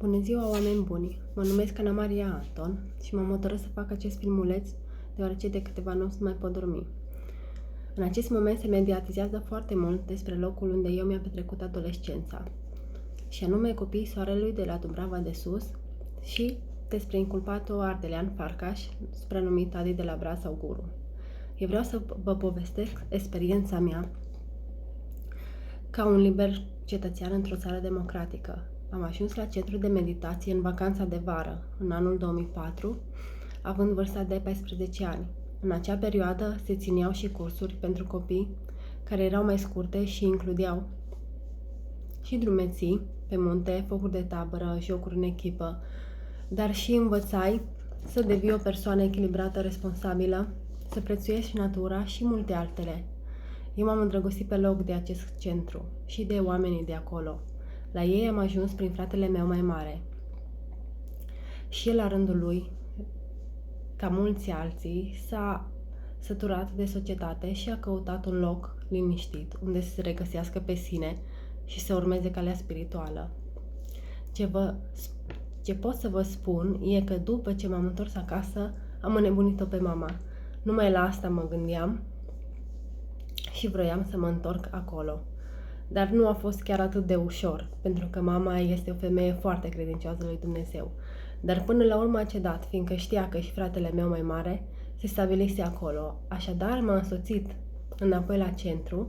Bună ziua, oameni buni! Mă numesc Ana Maria Anton și m-am hotărât să fac acest filmuleț deoarece de câteva nopți nu mai pot dormi. În acest moment se mediatizează foarte mult despre locul unde eu mi-am petrecut adolescența, și anume copiii Soarelui de la Dubrava de Sus și despre inculpatul Ardelean Farcaș, supranumit Adi de la Brad sau Guru. Eu vreau să vă povestesc experiența mea ca un liber cetățean într-o țară democratică. Am ajuns la centru de meditație în vacanța de vară, în anul 2004, având vârsta de 14 ani. În acea perioadă se țineau și cursuri pentru copii care erau mai scurte și includeau și drumeții pe munte, focuri de tabără, jocuri în echipă, dar și învățai să devii o persoană echilibrată, responsabilă, să prețuiești natura și multe altele. Eu m-am îndrăgostit pe loc de acest centru și de oamenii de acolo. La ei am ajuns prin fratele meu mai mare. Și el, la rândul lui, ca mulți alții, s-a săturat de societate și a căutat un loc liniștit, unde să se regăsească pe sine și să urmeze calea spirituală. Ce pot să vă spun e că după ce m-am întors acasă, am înnebunit-o pe mama. Numai la asta mă gândeam și vroiam să mă întorc acolo. Dar nu a fost chiar atât de ușor, pentru că mama este o femeie foarte credincioasă lui Dumnezeu. Dar până la urmă a cedat, fiindcă știa că și fratele meu mai mare se stabilise acolo. Așadar m-a însoțit înapoi la centru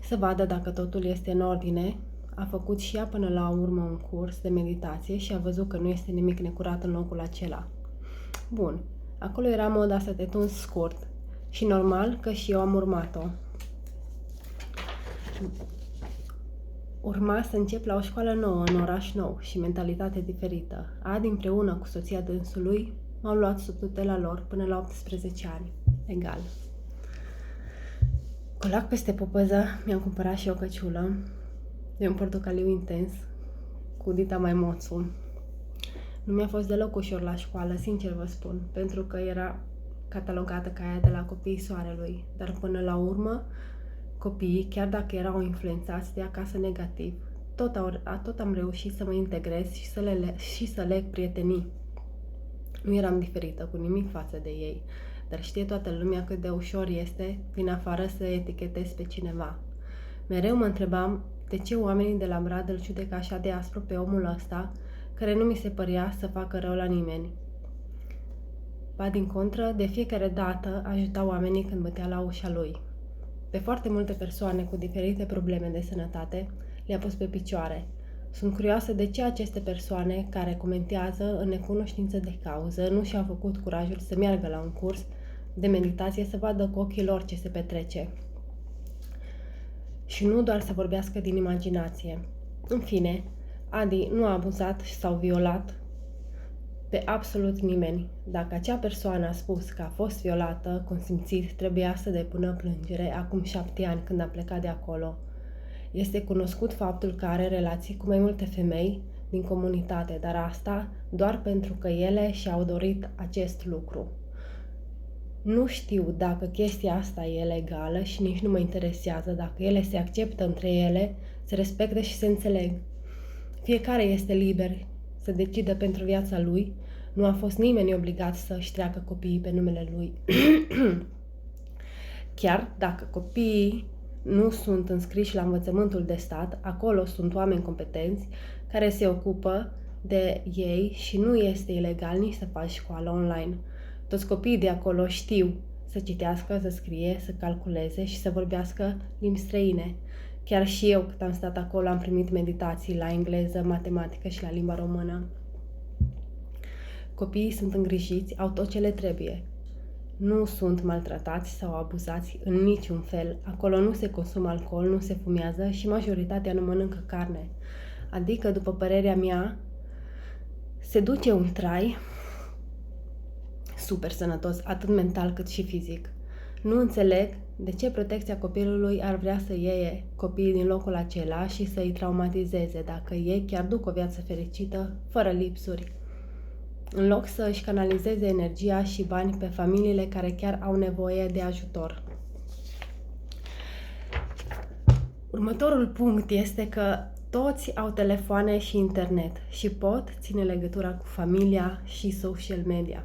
să vadă dacă totul este în ordine. A făcut și ea până la urmă un curs de meditație și a văzut că nu este nimic necurat în locul acela. Bun, acolo era moda să te tunzi scurt și normal că și eu am urmat-o. Urma să încep la o școală nouă, în oraș nou și mentalitate diferită. Adi, împreună cu soția dânsului, m-au luat sub tutela lor până la 18 ani, egal. Colac peste popăză, mi-am cumpărat și o căciulă de un portocaliu intens, cu dita mai moțu. Nu mi-a fost deloc ușor la școală, sincer vă spun, pentru că era catalogată ca aia de la copiii Soarelui, dar până la urmă, copiii, chiar dacă erau influențați de acasă negativ, tot am reușit să mă integrez și să leg prietenii. Nu eram diferită cu nimic față de ei, dar știe toată lumea cât de ușor este din afară să etichetezi pe cineva. Mereu mă întrebam de ce oamenii de la Brad îl judecă așa de aspru pe omul ăsta, care nu mi se părea să facă rău la nimeni. Ba din contră, de fiecare dată ajuta oamenii când bătea la ușa lui. Pe foarte multe persoane cu diferite probleme de sănătate le-a pus pe picioare. Sunt curioasă de ce aceste persoane care comentează în necunoștință de cauză nu și-au făcut curajul să meargă la un curs de meditație să vadă cu ochii lor ce se petrece. Și nu doar să vorbească din imaginație. În fine, Adi nu a abuzat sau violat pe absolut nimeni. Dacă acea persoană a spus că a fost violată, consimțit, trebuia să depună plângere acum 7 ani când a plecat de acolo. Este cunoscut faptul că are relații cu mai multe femei din comunitate, dar asta doar pentru că ele și-au dorit acest lucru. Nu știu dacă chestia asta e legală și nici nu mă interesează dacă ele se acceptă între ele, se respectă și se înțeleg. Fiecare este liber să decidă pentru viața lui, nu a fost nimeni obligat să-și treacă copiii pe numele lui. Chiar dacă copiii nu sunt înscriși la învățământul de stat, acolo sunt oameni competenți care se ocupă de ei și nu este ilegal nici să faci școală online. Toți copiii de acolo știu să citească, să scrie, să calculeze și să vorbească limbi străine. Chiar și eu, când am stat acolo, am primit meditații la engleză, matematică și la limba română. Copiii sunt îngrijiți, au tot ce le trebuie. Nu sunt maltratați sau abuzați în niciun fel. Acolo nu se consumă alcool, nu se fumează și majoritatea nu mănâncă carne. Adică, după părerea mea, se duce un trai super sănătos, atât mental cât și fizic. Nu înțeleg de ce protecția copilului ar vrea să iei copiii din locul acela și să îi traumatizeze, dacă ei chiar duc o viață fericită, fără lipsuri. În loc să își canalizeze energia și bani pe familiile care chiar au nevoie de ajutor. Următorul punct este că Toți au telefoane și internet și pot ține legătura cu familia și social media.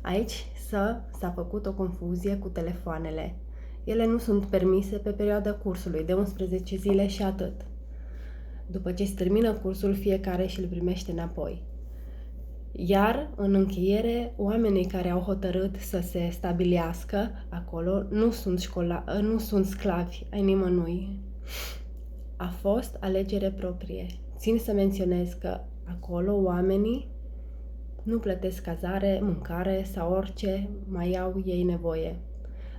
Aici s-a făcut o confuzie cu telefoanele. Ele nu sunt permise pe perioada cursului, de 11 zile și atât. După ce se termină cursul, fiecare și îl primește înapoi. Iar, în încheiere, oamenii care au hotărât să se stabilească acolo nu sunt sclavi ai nimănui. A fost alegere proprie. Țin să menționez că acolo oamenii nu plătesc cazare, mâncare sau orice mai au ei nevoie.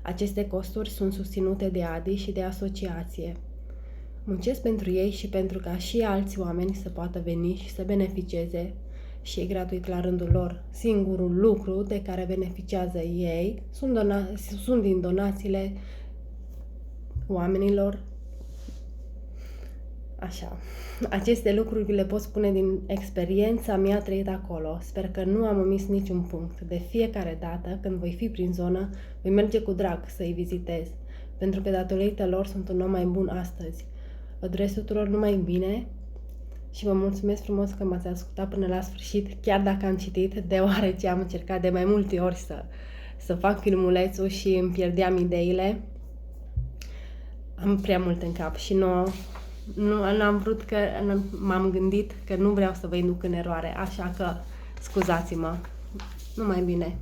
Aceste costuri sunt susținute de ADI și de asociație. Muncesc pentru ei și pentru ca și alți oameni să poată veni și să beneficieze și e gratuit la rândul lor. Singurul lucru de care beneficiază ei sunt din donațiile oamenilor. Așa. Aceste lucruri le pot spune din experiența mea trăită acolo. Sper că nu am omis niciun punct. De fiecare dată când voi fi prin zonă, voi merge cu drag să-i vizitez, pentru că datorită lor sunt un om mai bun astăzi. Vă doresc tuturor numai bine și vă mulțumesc frumos că m-ați ascultat până la sfârșit, chiar dacă am citit, deoarece am încercat de mai multe ori să fac filmulețul și îmi pierdeam ideile. Am prea mult în cap și m-am gândit că nu vreau să vă induc în eroare, așa că scuzați-mă. Numai bine!